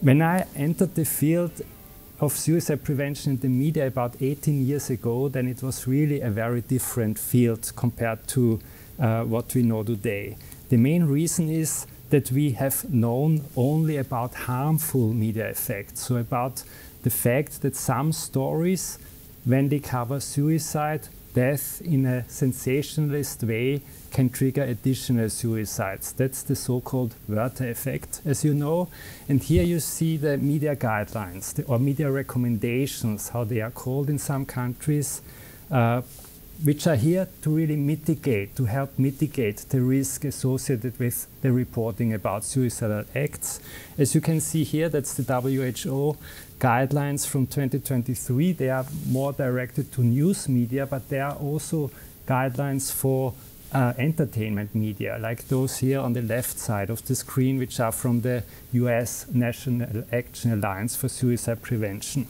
When I entered the field of suicide prevention in the media about 18 years ago, then it was really a very different field compared to what we know today. The main reason is that we have known only about harmful media effects, so about the fact that some stories, when they cover suicide, death in a sensationalist way, can trigger additional suicides. That's the so-called Werther effect, as you know. And here you see the media guidelines, or media recommendations, how they are called in some countries, which are here to really mitigate, to help mitigate the risk associated with the reporting about suicidal acts. As you can see here, that's the WHO guidelines from 2023. They are more directed to news media, but there are also guidelines for entertainment media, like those here on the left side of the screen, which are from the US National Action Alliance for Suicide Prevention.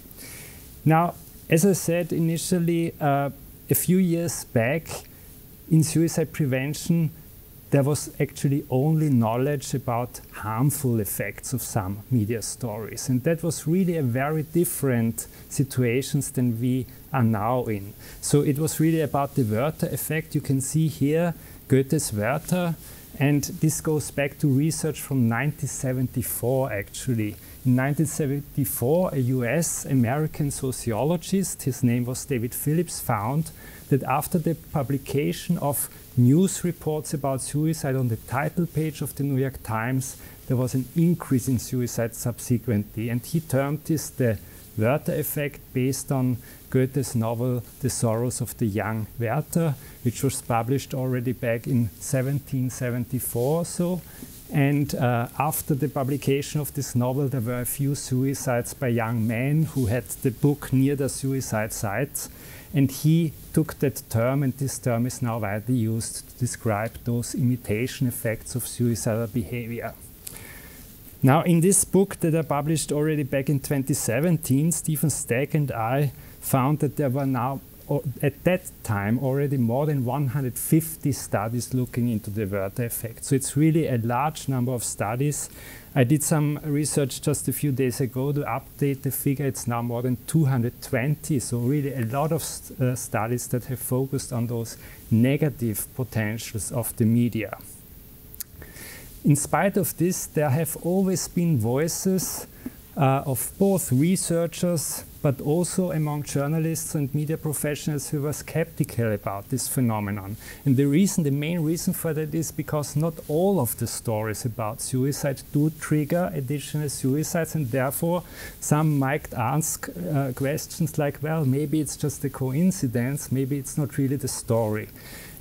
Now, as I said initially, a few years back, in suicide prevention, there was actually only knowledge about harmful effects of some media stories. And that was really a very different situation than we are now in. So it was really about the Werther effect. You can see here Goethe's Werther, and this goes back to research from 1974 actually. In 1974, a US-American sociologist, his name was David Phillips, found that after the publication of news reports about suicide on the title page of the New York Times, there was an increase in suicide subsequently. And he termed this the Werther effect based on Goethe's novel The Sorrows of the Young Werther, which was published already back in 1774 or so. And after the publication of this novel, there were a few suicides by young men who had the book near the suicide sites. And he took that term, and this term is now widely used to describe those imitation effects of suicidal behavior. Now, in this book that I published already back in 2017, Stephen Stack and I found that there were now, at that time, already more than 150 studies looking into the Werther effect. So it's really a large number of studies. I did some research just a few days ago to update the figure. It's now more than 220. So really a lot of studies that have focused on those negative potentials of the media. In spite of this, there have always been voices of both researchers, but also among journalists and media professionals who were skeptical about this phenomenon. And the main reason for that is because not all of the stories about suicide do trigger additional suicides, and therefore some might ask questions like, well, maybe it's just a coincidence, maybe it's not really the story.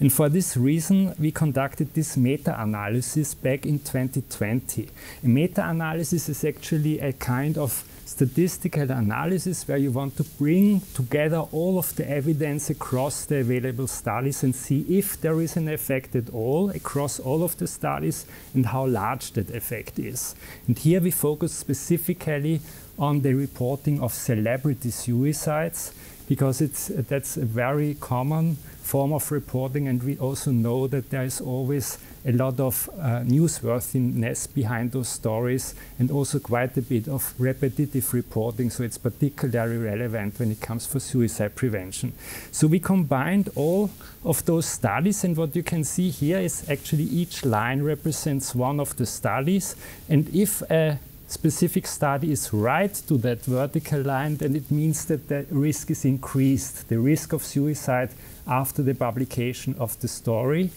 And for this reason, we conducted this meta-analysis back in 2020. A meta-analysis is actually a kind of statistical analysis where you want to bring together all of the evidence across the available studies and see if there is an effect at all across all of the studies and how large that effect is. And here we focus specifically on the reporting of celebrity suicides, because that's a very common form of reporting, and we also know that there is always a lot of newsworthiness behind those stories, and also quite a bit of repetitive reporting, so it's particularly relevant when it comes for suicide prevention. So we combined all of those studies, and what you can see here is actually each line represents one of the studies, and if a specific study is right to that vertical line, then it means that the risk is increased, the risk of suicide after the publication of the story.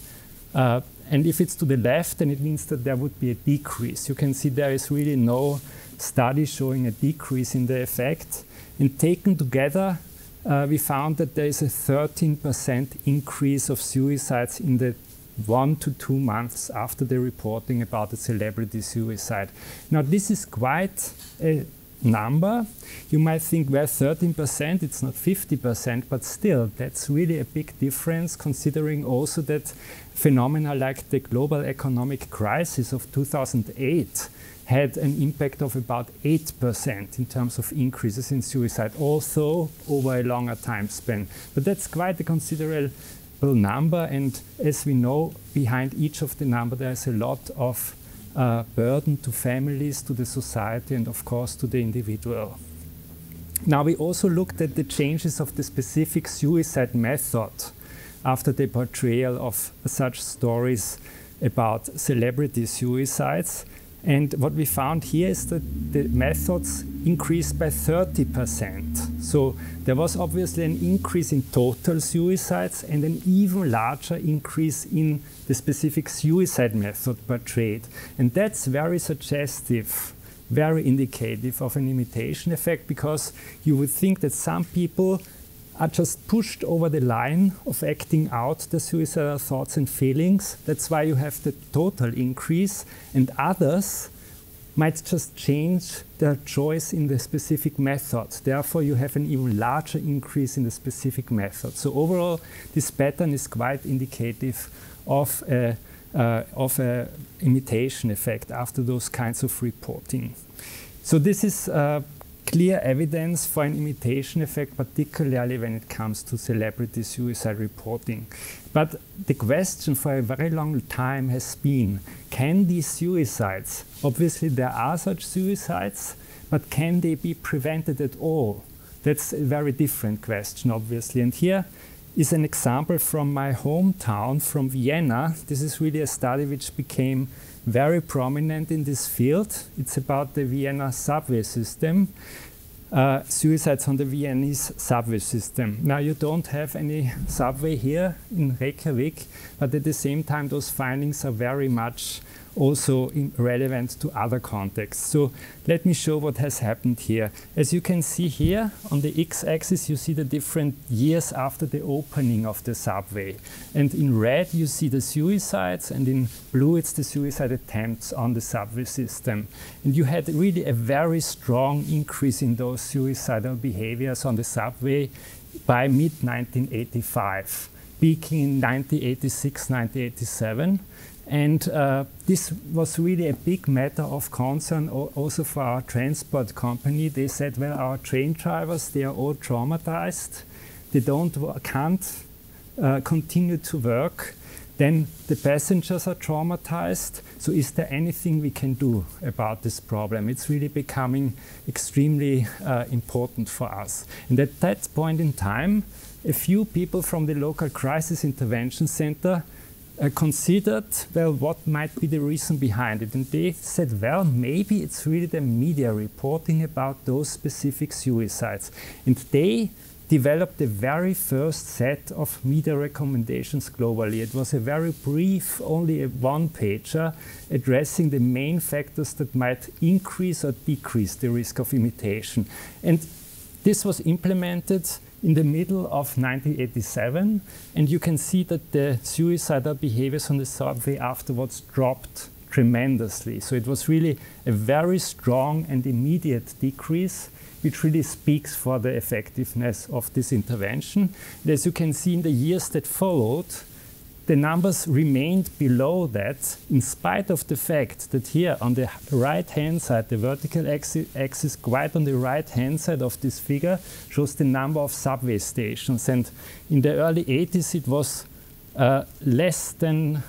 And if it's to the left, then it means that there would be a decrease. You can see there is really no study showing a decrease in the effect. And taken together, we found that there is a 13% increase of suicides in the 1 to 2 months after the reporting about a celebrity suicide. Now, this is quite a number. You might think, well, 13%, it's not 50%, but still, that's really a big difference, considering also that phenomena like the global economic crisis of 2008 had an impact of about 8% in terms of increases in suicide, also over a longer time span. But that's quite a considerable number, and as we know, behind each of the number there's a lot of burden to families, to the society, and of course to the individual. Now, we also looked at the changes of the specific suicide method after the portrayal of such stories about celebrity suicides. And what we found here is that the methods increased by 30%. So there was obviously an increase in total suicides and an even larger increase in the specific suicide method portrayed. And that's very suggestive, very indicative of an imitation effect, because you would think that some people are just pushed over the line of acting out the suicidal thoughts and feelings. That's why you have the total increase, and others might just change their choice in the specific method. Therefore, you have an even larger increase in the specific method. So overall, this pattern is quite indicative of a imitation effect after those kinds of reporting. So this is clear evidence for an imitation effect, particularly when it comes to celebrity suicide reporting. But the question for a very long time has been, can these suicides, obviously there are such suicides, but can they be prevented at all? That's a very different question, obviously. And here is an example from my hometown, from Vienna. This is really a study which became very prominent in this field. It's about the Vienna subway system, suicides on the Viennese subway system. Now, you don't have any subway here in Reykjavik, but at the same time, those findings are very much also relevant to other contexts. So let me show what has happened here. As you can see here, on the x-axis, you see the different years after the opening of the subway. And in red, you see the suicides, and in blue, it's the suicide attempts on the subway system. And you had really a very strong increase in those suicidal behaviors on the subway by mid-1985, peaking in 1986, 1987. And this was really a big matter of concern also for our transport company. They said, well, our train drivers, they are all traumatized. They can't continue to work. Then the passengers are traumatized. So is there anything we can do about this problem? It's really becoming extremely important for us. And at that point in time, a few people from the local crisis intervention center considered, well, what might be the reason behind it? And they said, well, maybe it's really the media reporting about those specific suicides. And they developed the very first set of media recommendations globally. It was a very brief, only a one-pager, addressing the main factors that might increase or decrease the risk of imitation. And this was implemented in the middle of 1987, and you can see that the suicidal behaviors on the subway afterwards dropped tremendously. So it was really a very strong and immediate decrease, which really speaks for the effectiveness of this intervention. And as you can see in the years that followed, the numbers remained below that, in spite of the fact that here on the right-hand side, the vertical axis quite on the right-hand side of this figure shows the number of subway stations. And in the early 80s, it was less than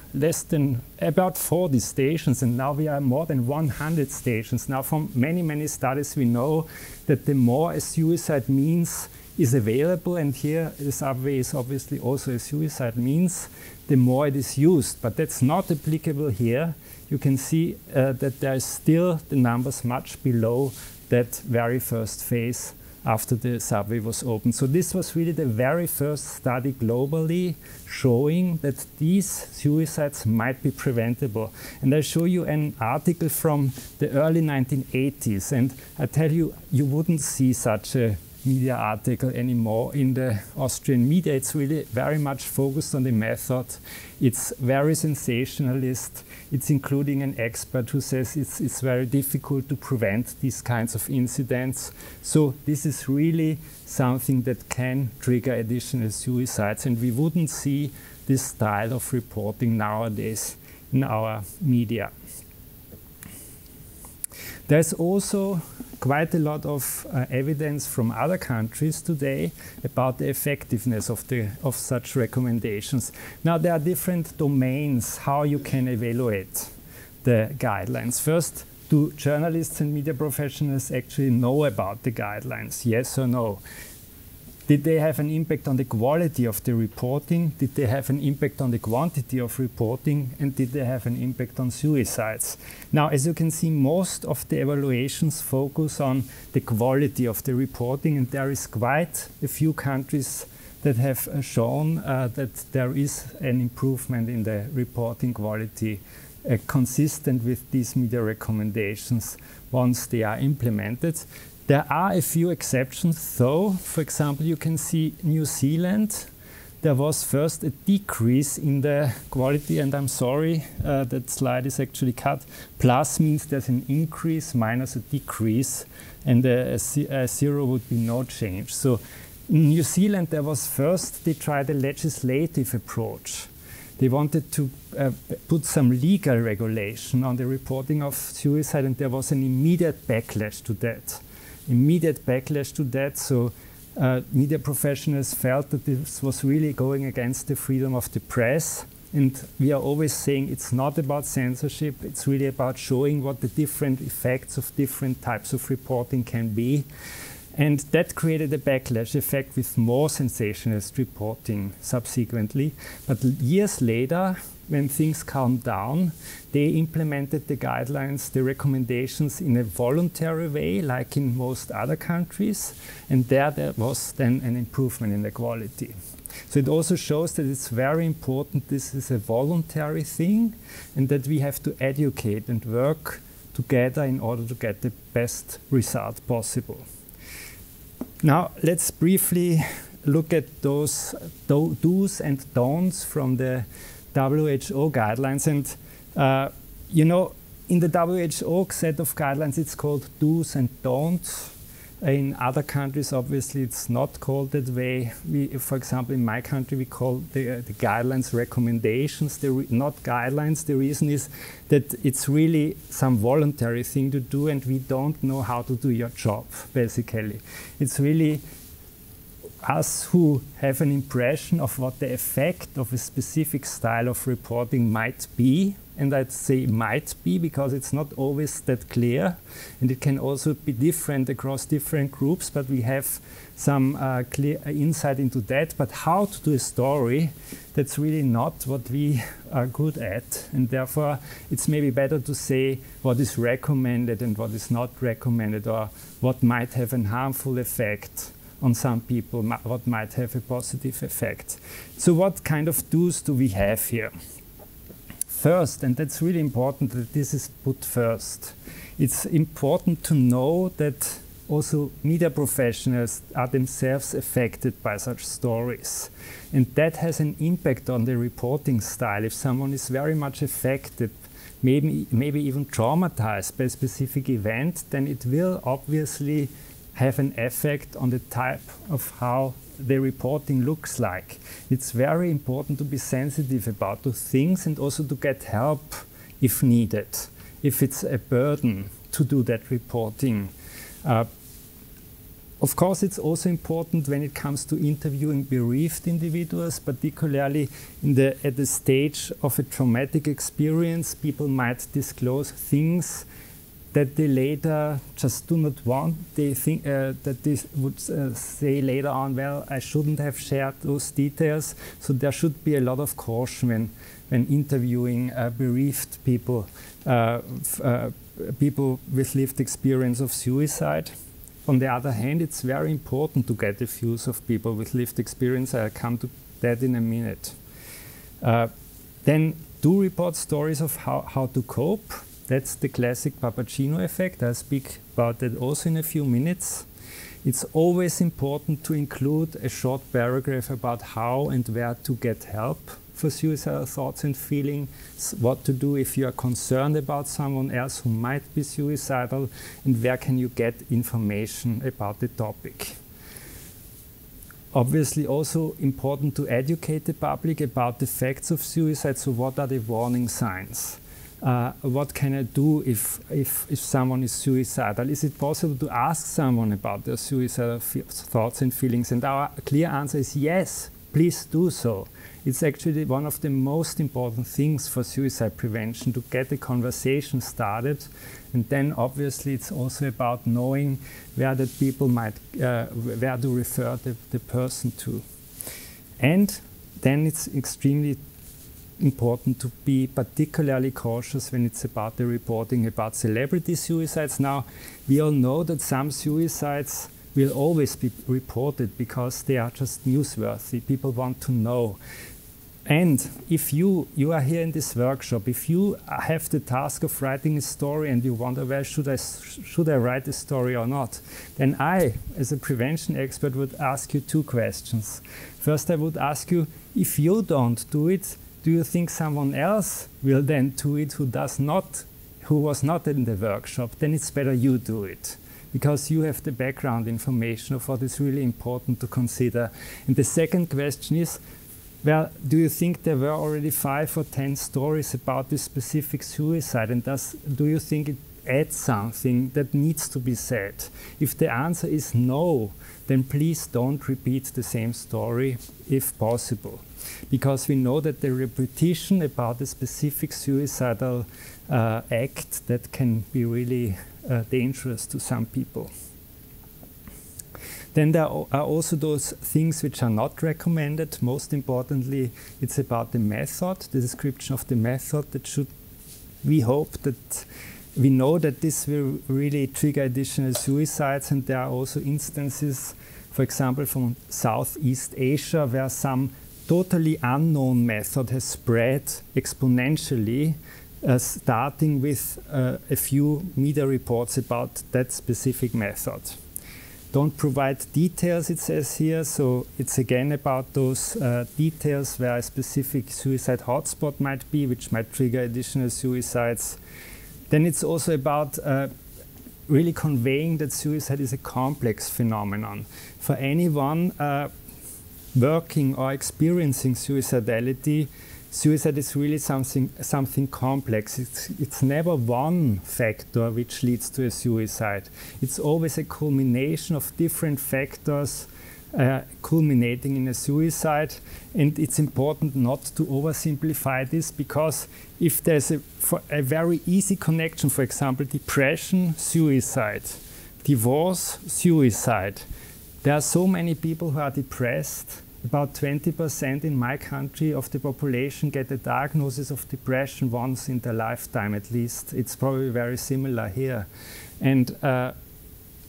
about 40 stations, and now we are more than 100 stations. Now, from many, many studies, we know that the more a suicide means is available, and here the subway is obviously also a suicide means, the more it is used. But that's not applicable here. You can see that there is still the numbers much below that very first phase after the subway was opened. So this was really the very first study globally showing that these suicides might be preventable. And I'll show you an article from the early 1980s. And I tell you, you wouldn't see such a media article anymore in the Austrian media. It's really very much focused on the method. It's very sensationalist. It's including an expert who says it's very difficult to prevent these kinds of incidents. So this is really something that can trigger additional suicides, and we wouldn't see this style of reporting nowadays in our media. There's also quite a lot of evidence from other countries today about the effectiveness of such recommendations. Now, there are different domains how you can evaluate the guidelines. First, do journalists and media professionals actually know about the guidelines? Yes or no? Did they have an impact on the quality of the reporting? Did they have an impact on the quantity of reporting? And did they have an impact on suicides? Now, as you can see, most of the evaluations focus on the quality of the reporting, and there is quite a few countries that have shown that there is an improvement in the reporting quality consistent with these media recommendations once they are implemented. There are a few exceptions, though. For example, you can see New Zealand. There was first a decrease in the quality, and I'm sorry, that slide is actually cut. Plus means there's an increase, minus a decrease, and a zero would be no change. So in New Zealand, there was first, they tried a legislative approach. They wanted to put some legal regulation on the reporting of suicide, and there was an immediate backlash to that. So media professionals felt that this was really going against the freedom of the press. And we are always saying it's not about censorship, it's really about showing what the different effects of different types of reporting can be. And that created a backlash effect with more sensationalist reporting subsequently. But years later, when things calmed down, they implemented the guidelines, the recommendations in a voluntary way, like in most other countries. And there was then an improvement in the quality. So it also shows that it's very important this is a voluntary thing, and that we have to educate and work together in order to get the best result possible. Now, let's briefly look at those do's and don'ts from the WHO guidelines. And, you know, in the WHO set of guidelines, it's called do's and don'ts. In other countries, obviously, it's not called that way. For example, in my country, we call the guidelines recommendations, not guidelines. The reason is that it's really some voluntary thing to do, and we don't know how to do your job, basically. It's really us who have an impression of what the effect of a specific style of reporting might be. And I'd say might be because it's not always that clear, and it can also be different across different groups, but we have some clear insight into that. But how to do a story, that's really not what we are good at, and therefore it's maybe better to say what is recommended and what is not recommended, or what might have a harmful effect on some people, what might have a positive effect. So what kind of do's do we have here? First, and that's really important that this is put first, it's important to know that also media professionals are themselves affected by such stories. And that has an impact on the reporting style. If someone is very much affected, maybe even traumatized by a specific event, then it will obviously have an effect on the type of how the reporting looks like. It's very important to be sensitive about those things and also to get help if needed, if it's a burden to do that reporting. Of course, it's also important when it comes to interviewing bereaved individuals, particularly at the stage of a traumatic experience. People might disclose things that they later just do not want. They think that they would say later on, well, I shouldn't have shared those details. So there should be a lot of caution when interviewing bereaved people, people with lived experience of suicide. On the other hand, it's very important to get the views of people with lived experience. I'll come to that in a minute. Then do report stories of how to cope. That's the classic Papageno effect. I'll speak about that also in a few minutes. It's always important to include a short paragraph about how and where to get help for suicidal thoughts and feelings, what to do if you are concerned about someone else who might be suicidal, and where can you get information about the topic. Obviously also important to educate the public about the facts of suicide. So what are the warning signs? What can I do if someone is suicidal? Is it possible to ask someone about their suicidal thoughts and feelings? And our clear answer is yes, please do so. It's actually one of the most important things for suicide prevention, to get the conversation started. And then obviously it's also about knowing where the people might, where to refer the person to. And then it's extremely important to be particularly cautious when it's about the reporting about celebrity suicides. Now, we all know that some suicides will always be reported because they are just newsworthy. People want to know. And if you are here in this workshop, if you have the task of writing a story and you wonder, well, should I write a story or not, then I, as a prevention expert, would ask you two questions. First, I would ask you, if you don't do it, do you think someone else will then do it who was not in the workshop? Then it's better you do it, because you have the background information of what is really important to consider. And the second question is, well, do you think there were already 5 or 10 stories about this specific suicide, and do you think it adds something that needs to be said? If the answer is no, then please don't repeat the same story if possible, because we know that the repetition about a specific suicidal act that can be really dangerous to some people. Then there are also those things which are not recommended. Most importantly, it's about the method, the description of the method that should, we hope that we know that this will really trigger additional suicides, and there are also instances, for example, from Southeast Asia, where some totally unknown method has spread exponentially, starting with a few media reports about that specific method. Don't provide details, it says here, so it's again about those details where a specific suicide hotspot might be, which might trigger additional suicides. Then it's also about really conveying that suicide is a complex phenomenon. For anyone working or experiencing suicidality, suicide is really something complex. It's never one factor which leads to a suicide. It's always a culmination of different factors culminating in a suicide. And it's important not to oversimplify this, because if there's a very easy connection, for example, depression, suicide, divorce, suicide, there are so many people who are depressed. About 20% in my country of the population get a diagnosis of depression once in their lifetime at least. It's probably very similar here. And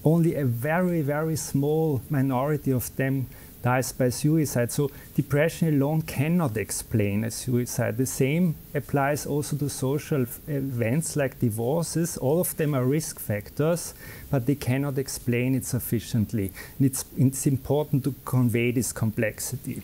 only a very, very small minority of them dies by suicide. So depression alone cannot explain a suicide. The same applies also to social events like divorces. All of them are risk factors, but they cannot explain it sufficiently. And it's important to convey this complexity.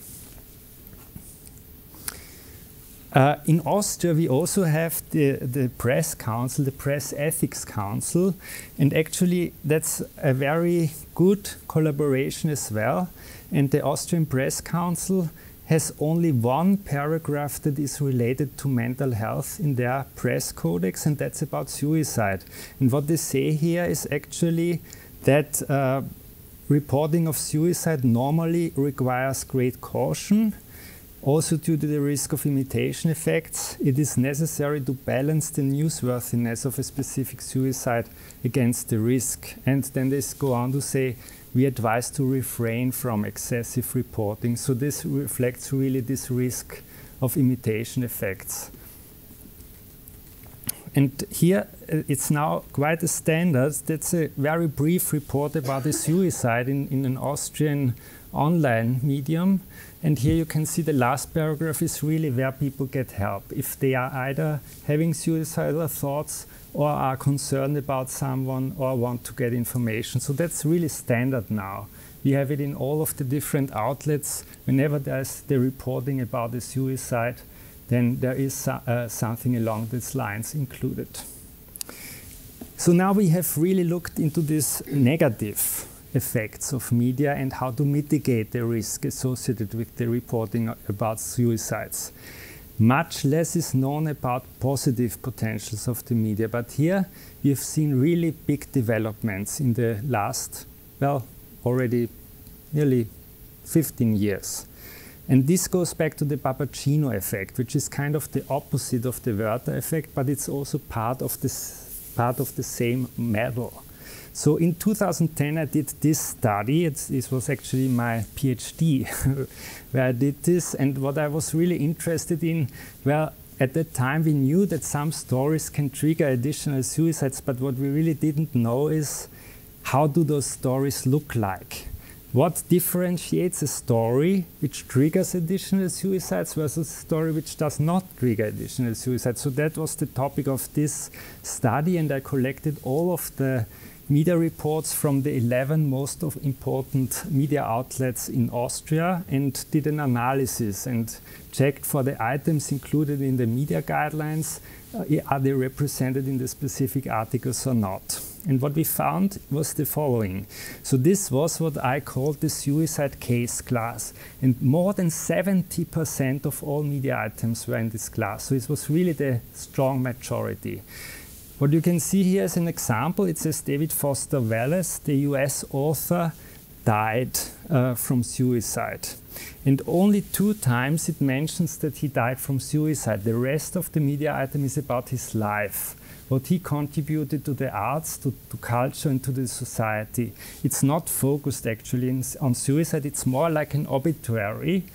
In Austria, we also have the Press Council, the Press Ethics Council, and actually that's a very good collaboration as well. And the Austrian Press Council has only one paragraph that is related to mental health in their press codex, and that's about suicide. And what they say here is actually that reporting of suicide normally requires great caution. Also, due to the risk of imitation effects, it is necessary to balance the newsworthiness of a specific suicide against the risk. And then they go on to say, we advise to refrain from excessive reporting. So this reflects really this risk of imitation effects. And here it's now quite a standard. That's a very brief report about a suicide in an Austrian online medium. And here you can see the last paragraph is really where people get help. If they are either having suicidal thoughts or are concerned about someone or want to get information. So that's really standard now. We have it in all of the different outlets. Whenever there's the reporting about a suicide, then there is something along these lines included. So now we have really looked into these negative effects of media and how to mitigate the risk associated with the reporting about suicides. Much less is known about positive potentials of the media, but here we have seen really big developments in the last, well, already nearly 15 years. And this goes back to the Papageno effect, which is kind of the opposite of the Werther effect, but it's also part of the same model. So in 2010, I did this study. This was actually my PhD, where I did this. And what I was really interested in, well, at that time, we knew that some stories can trigger additional suicides, but what we really didn't know is how do those stories look like? What differentiates a story which triggers additional suicides versus a story which does not trigger additional suicides? So that was the topic of this study, and I collected all of the media reports from the 11 most important media outlets in Austria and did an analysis and checked for the items included in the media guidelines. Are they represented in the specific articles or not? And what we found was the following. So this was what I called the suicide case class. And more than 70% of all media items were in this class. So it was really the strong majority. What you can see here as an example, it says David Foster Wallace, the US author, died from suicide. And only 2 times it mentions that he died from suicide. The rest of the media item is about his life, what he contributed to the arts, to culture, and to the society. It's not focused actually on suicide. It's more like an obituary.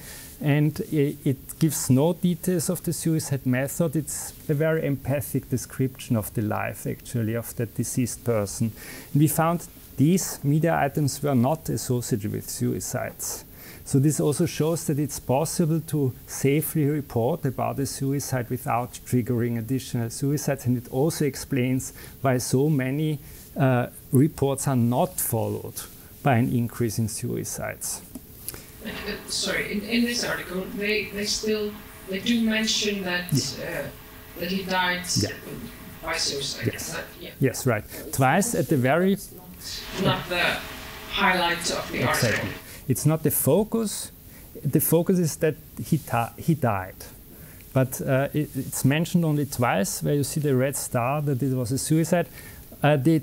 And it gives no details of the suicide method. It's a very empathic description of the life, actually, of the deceased person. And we found these media items were not associated with suicides. So this also shows that it's possible to safely report about a suicide without triggering additional suicides. And it also explains why so many reports are not followed by an increase in suicides. Sorry, in this article, they do mention that that he died by suicide. Yes. Yes, right. Twice at the very. Not the highlight of the article. It's not the focus. The focus is that he died, but it's mentioned only twice, where you see the red star that it was a suicide. They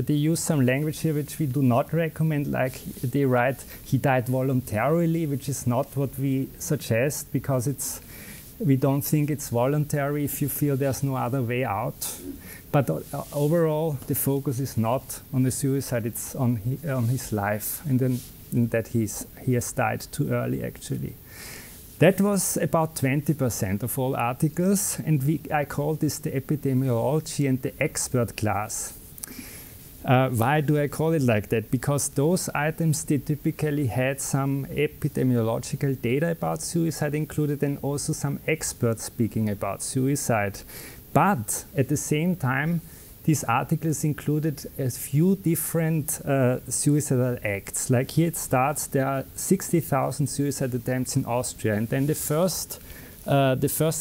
use some language here which we do not recommend, like they write he died voluntarily, which is not what we suggest, because we don't think it's voluntary if you feel there's no other way out. But overall, the focus is not on the suicide, it's on his life, and then that he has died too early, actually. That was about 20% of all articles, and I call this the epidemiology and the expert class. Why do I call it like that? Because those items, they typically had some epidemiological data about suicide included, and also some experts speaking about suicide. But at the same time, these articles included a few different suicidal acts. Like here it starts, there are 60,000 suicide attempts in Austria. And then the first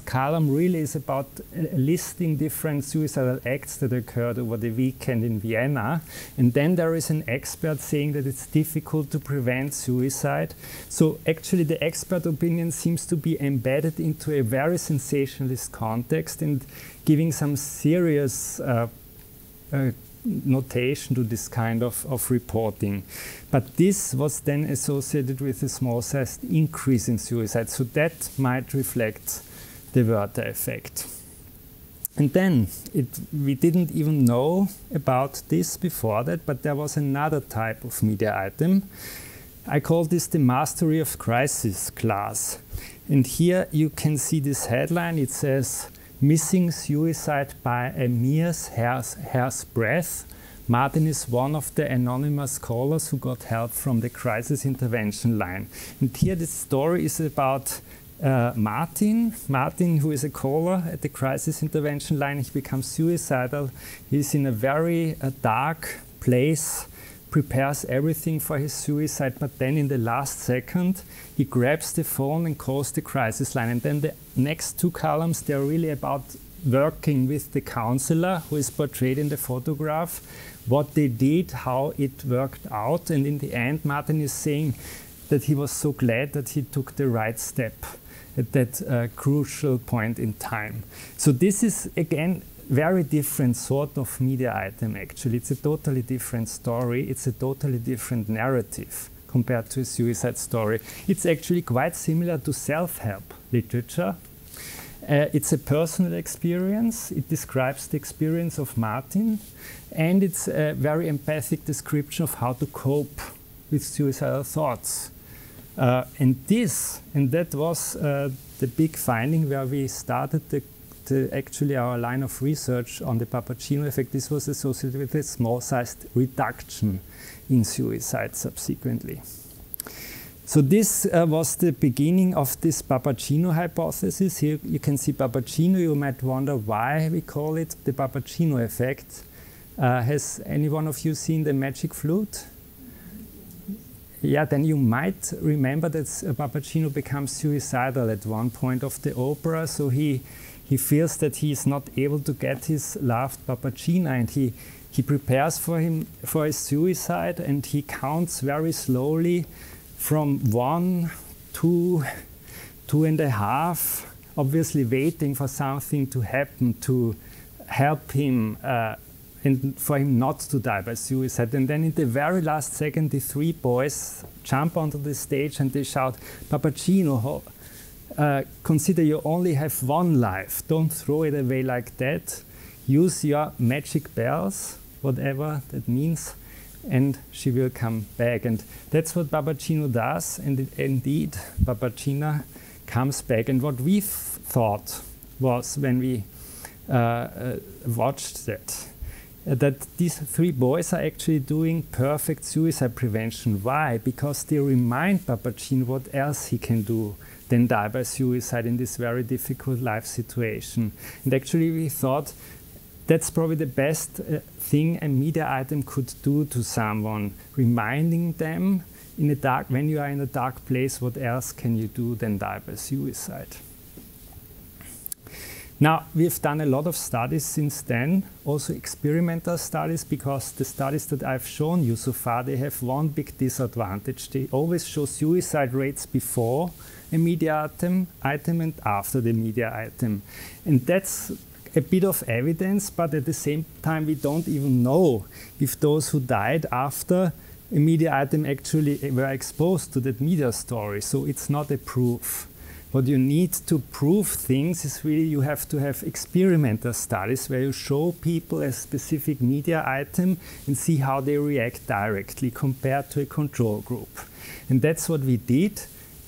column really is about listing different suicidal acts that occurred over the weekend in Vienna. And then there is an expert saying that it's difficult to prevent suicide. So actually the expert opinion seems to be embedded into a very sensationalist context and giving some serious notation to this kind of reporting. But this was then associated with a small-sized increase in suicide, so that might reflect the Werther effect. And then, we didn't even know about this before that, but there was another type of media item. I call this the mastery of crisis class. And here you can see this headline. It says, "Missing suicide by a mere hair's breadth. Martin is one of the anonymous callers who got help from the crisis intervention line." And here the story is about Martin, who is a caller at the crisis intervention line. He becomes suicidal. He's in a very dark place, prepares everything for his suicide, but then in the last second, he grabs the phone and calls the crisis line. And then the next 2 columns, they're really about working with the counselor who is portrayed in the photograph, what they did, how it worked out. And in the end, Martin is saying that he was so glad that he took the right step at that crucial point in time. So this is, again, very different sort of media item, actually. It's a totally different story. It's a totally different narrative compared to a suicide story. It's actually quite similar to self-help literature. It's a personal experience. It describes the experience of Martin, and it's a very empathic description of how to cope with suicidal thoughts. And that was the big finding where we started actually our line of research on the Papageno effect. This was associated with a small-sized reduction in suicide subsequently. So this was the beginning of this Papageno hypothesis. Here you can see Papageno. You might wonder why we call it the Papageno effect. Has any one of you seen the Magic Flute? Yeah, then you might remember that Papageno becomes suicidal at one point of the opera. So he feels that he is not able to get his loved Papagena, and he prepares for his suicide, and he counts very slowly from 1, 2, 2.5, obviously waiting for something to happen to help him and for him not to die by suicide. And then in the very last second, the 3 boys jump onto the stage and they shout, "Papageno, consider you only have 1 life. Don't throw it away like that. Use your magic bells," whatever that means, "and she will come back." And that's what Papageno does, and indeed Papagena comes back. And what we thought was, when we watched that these 3 boys are actually doing perfect suicide prevention. Why? Because they remind Papageno what else he can do than die by suicide in this very difficult life situation. And actually we thought that's probably the best thing a media item could do to someone, reminding them when you are in a dark place, what else can you do than die by suicide. Now, we've done a lot of studies since then, also experimental studies, because the studies that I've shown you so far, they have one big disadvantage. They always show suicide rates before a media item and after the media item. And that's a bit of evidence, but at the same time, we don't even know if those who died after a media item actually were exposed to that media story. So it's not a proof. What you need to prove things is really you have to have experimental studies where you show people a specific media item and see how they react directly compared to a control group. And that's what we did.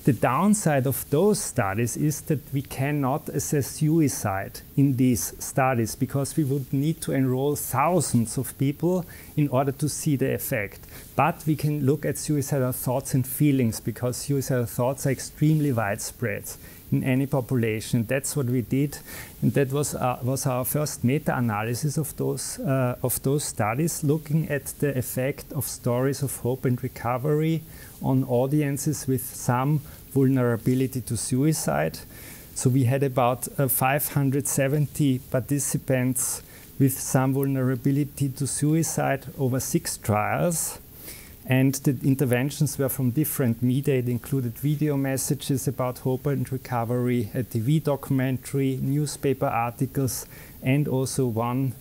The downside of those studies is that we cannot assess suicide in these studies because we would need to enroll thousands of people in order to see the effect. But we can look at suicidal thoughts and feelings because suicidal thoughts are extremely widespread in any population. That's what we did, and that was our first meta-analysis of those studies, looking at the effect of stories of hope and recovery on audiences with some vulnerability to suicide. So we had about 570 participants with some vulnerability to suicide over 6 trials. And the interventions were from different media. It included video messages about hope and recovery, a TV documentary, newspaper articles, and also one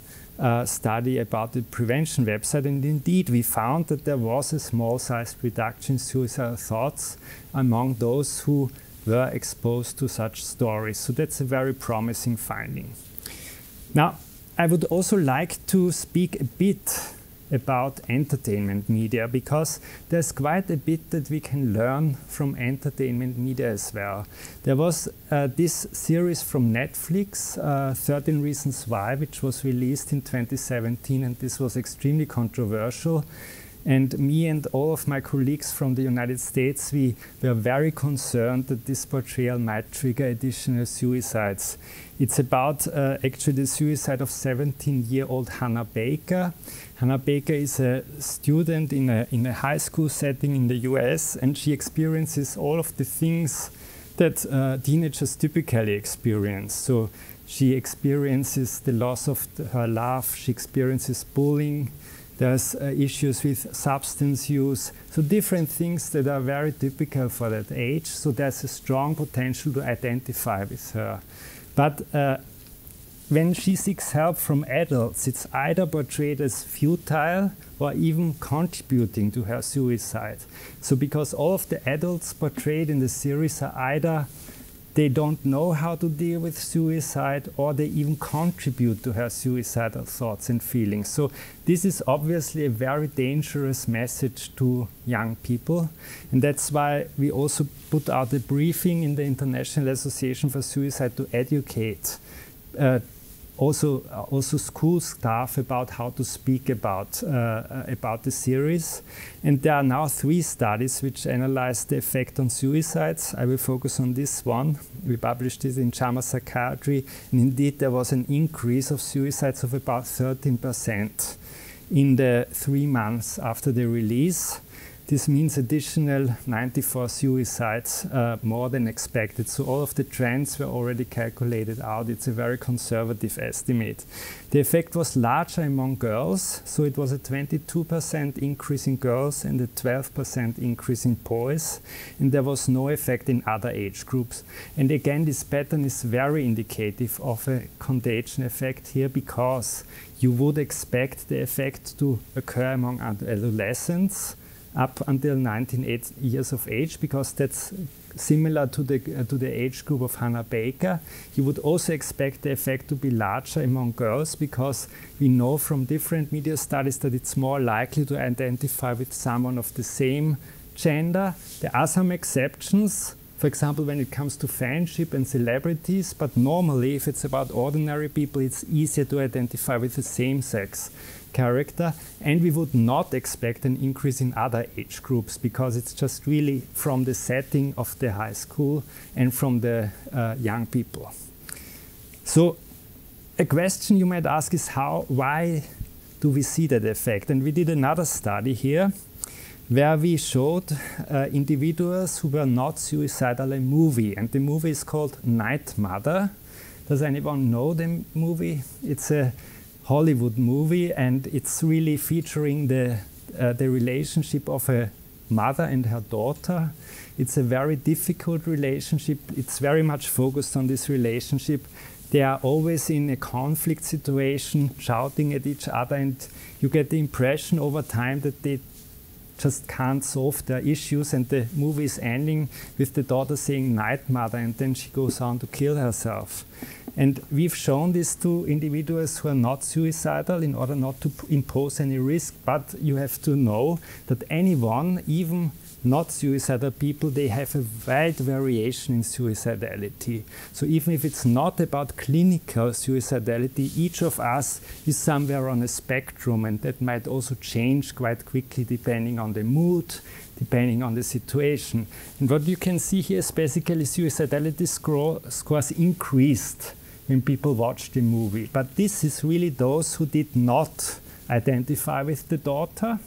study about the prevention website. And indeed, we found that there was a small-sized reduction in suicidal thoughts among those who were exposed to such stories. So that's a very promising finding. Now, I would also like to speak a bit about entertainment media, because there's quite a bit that we can learn from entertainment media as well. There was this series from Netflix, 13 Reasons Why, which was released in 2017, and this was extremely controversial. And me and all of my colleagues from the United States, we were very concerned that this portrayal might trigger additional suicides. It's about actually the suicide of 17-year-old Hannah Baker. Hannah Baker is a student in a high school setting in the US, and she experiences all of the things that teenagers typically experience. So she experiences the loss of her love, she experiences bullying, there's issues with substance use, so different things that are very typical for that age. So there's a strong potential to identify with her. But when she seeks help from adults, it's either portrayed as futile or even contributing to her suicide. So because all of the adults portrayed in the series are either they don't know how to deal with suicide, or they even contribute to her suicidal thoughts and feelings. So this is obviously a very dangerous message to young people. And that's why we also put out a briefing in the International Association for Suicide to educate also school staff about how to speak about the series. And there are now 3 studies which analyze the effect on suicides. I will focus on this one. We published this in JAMA Psychiatry, and indeed there was an increase of suicides of about 13% in the 3 months after the release. This means additional 94 suicides, more than expected. So all of the trends were already calculated out. It's a very conservative estimate. The effect was larger among girls. So it was a 22% increase in girls and a 12% increase in boys. And there was no effect in other age groups. And again, this pattern is very indicative of a contagion effect here, because you would expect the effect to occur among adolescents up until 19 years of age, because that's similar to the age group of Hannah Baker. You would also expect the effect to be larger among girls, because we know from different media studies that it's more likely to identify with someone of the same gender. There are some exceptions, for example, when it comes to fanship and celebrities, but normally if it's about ordinary people, it's easier to identify with the same-sex character. And we would not expect an increase in other age groups, because it's just really from the setting of the high school and from the young people. So a question you might ask is why do we see that effect? And we did another study here where we showed individuals who were not suicidal a movie, and the movie is called Night Mother. Does anyone know the movie? It's a Hollywood movie, and it's really featuring the relationship of a mother and her daughter. It's a very difficult relationship. It's very much focused on this relationship. They are always in a conflict situation, shouting at each other, and you get the impression over time that they just can't solve their issues, and the movie is ending with the daughter saying "Night Mother," and then she goes on to kill herself. And we've shown this to individuals who are not suicidal in order not to impose any risk, but you have to know that anyone, even not suicidal people, they have a wide variation in suicidality. So even if it's not about clinical suicidality, each of us is somewhere on a spectrum, and that might also change quite quickly depending on the mood, depending on the situation. And what you can see here is basically suicidality scores increased when people watch the movie. But this is really those who did not identify with the daughter.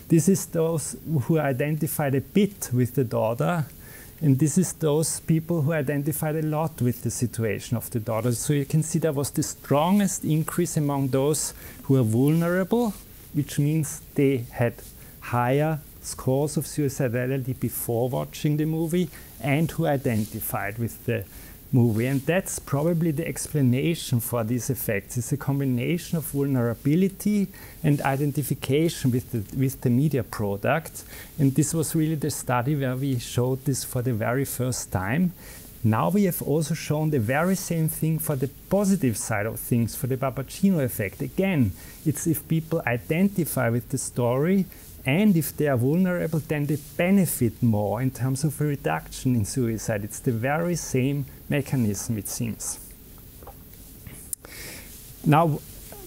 This is those who identified a bit with the daughter, and this is those people who identified a lot with the situation of the daughter. So you can see there was the strongest increase among those who are vulnerable, which means they had higher scores of suicidality before watching the movie, and who identified with the movie. And that's probably the explanation for these effects. It's a combination of vulnerability and identification with the media product. And this was really the study where we showed this for the very first time. Now we have also shown the very same thing for the positive side of things, for the Papageno effect. Again, it's if people identify with the story, and if they are vulnerable, then they benefit more in terms of a reduction in suicide. It's the very same mechanism, it seems. Now,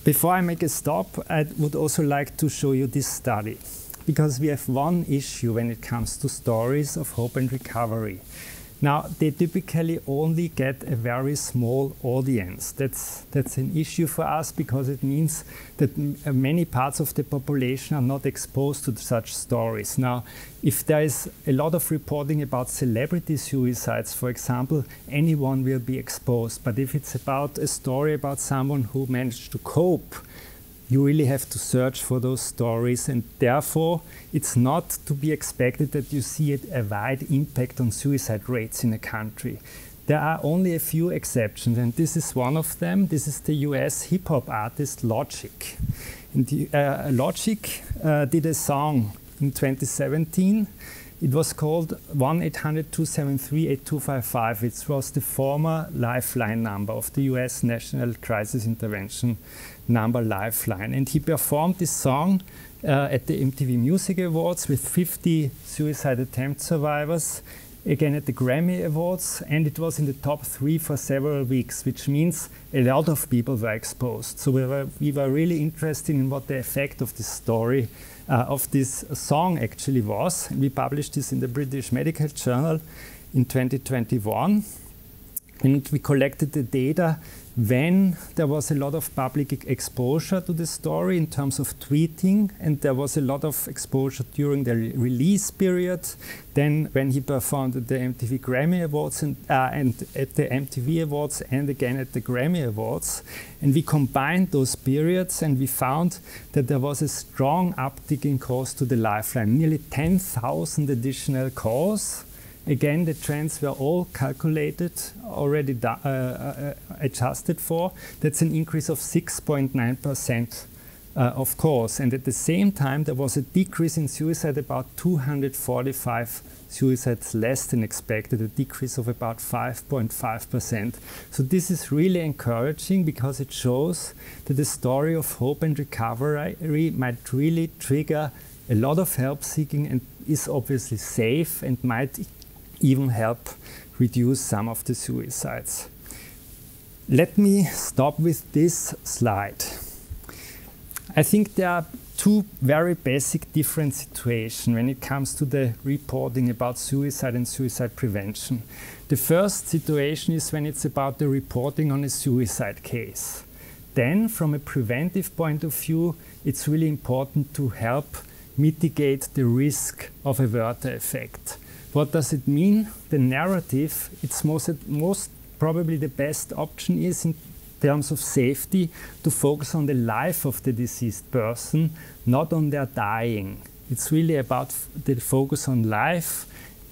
before I make a stop, I would also like to show you this study, because we have one issue when it comes to stories of hope and recovery. Now, they typically only get a very small audience. That's an issue for us, because it means that many parts of the population are not exposed to such stories. Now, if there is a lot of reporting about celebrity suicides, for example, anyone will be exposed. But if it's about a story about someone who managed to cope, you really have to search for those stories, and therefore it's not to be expected that you see a wide impact on suicide rates in a country. There are only a few exceptions, and this is one of them. This is the US hip-hop artist Logic. And Logic did a song in 2017. It was called 1-800-273-8255. It was the former Lifeline number of the US National Crisis Intervention number Lifeline. And he performed this song at the MTV Music Awards with 50 suicide attempt survivors, again at the Grammy Awards, and it was in the top 3 for several weeks, which means a lot of people were exposed. So we were really interested in what the effect of this story, of this song actually was. We published this in the British Medical Journal in 2021, and we collected the data when there was a lot of public exposure to the story in terms of tweeting, and there was a lot of exposure during the release period, then when he performed at the MTV Grammy Awards and at the MTV Awards and again at the Grammy Awards. And we combined those periods and we found that there was a strong uptick in calls to the Lifeline, nearly 10,000 additional calls. Again, the trends were all calculated, already adjusted for. That's an increase of 6.9% of course. And at the same time, there was a decrease in suicide, about 245 suicides less than expected, a decrease of about 5.5%. So this is really encouraging because it shows that the story of hope and recovery might really trigger a lot of help seeking and is obviously safe and might even help reduce some of the suicides. Let me stop with this slide. I think there are two very basic different situations when it comes to the reporting about suicide and suicide prevention. The first situation is when it's about the reporting on a suicide case. Then, from a preventive point of view, it's really important to help mitigate the risk of a Werther effect. What does it mean? The narrative, it's most probably the best option is in terms of safety to focus on the life of the deceased person, not on their dying. It's really about the focus on life,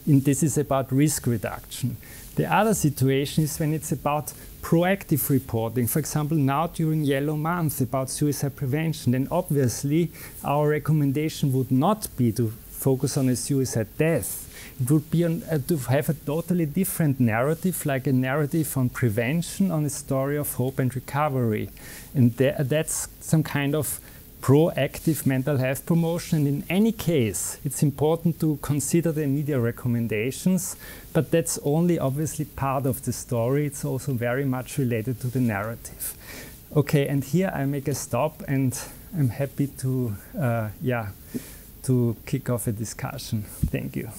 and this is about risk reduction. The other situation is when it's about proactive reporting. For example, now during Yellow Month about suicide prevention, then obviously our recommendation would not be to focus on a suicide death. It would be to have a totally different narrative, like a narrative on prevention, on a story of hope and recovery. And that's some kind of proactive mental health promotion. And in any case, it's important to consider the media recommendations, but that's only obviously part of the story. It's also very much related to the narrative. Okay, and here I make a stop, and I'm happy to, to kick off a discussion. Thank you.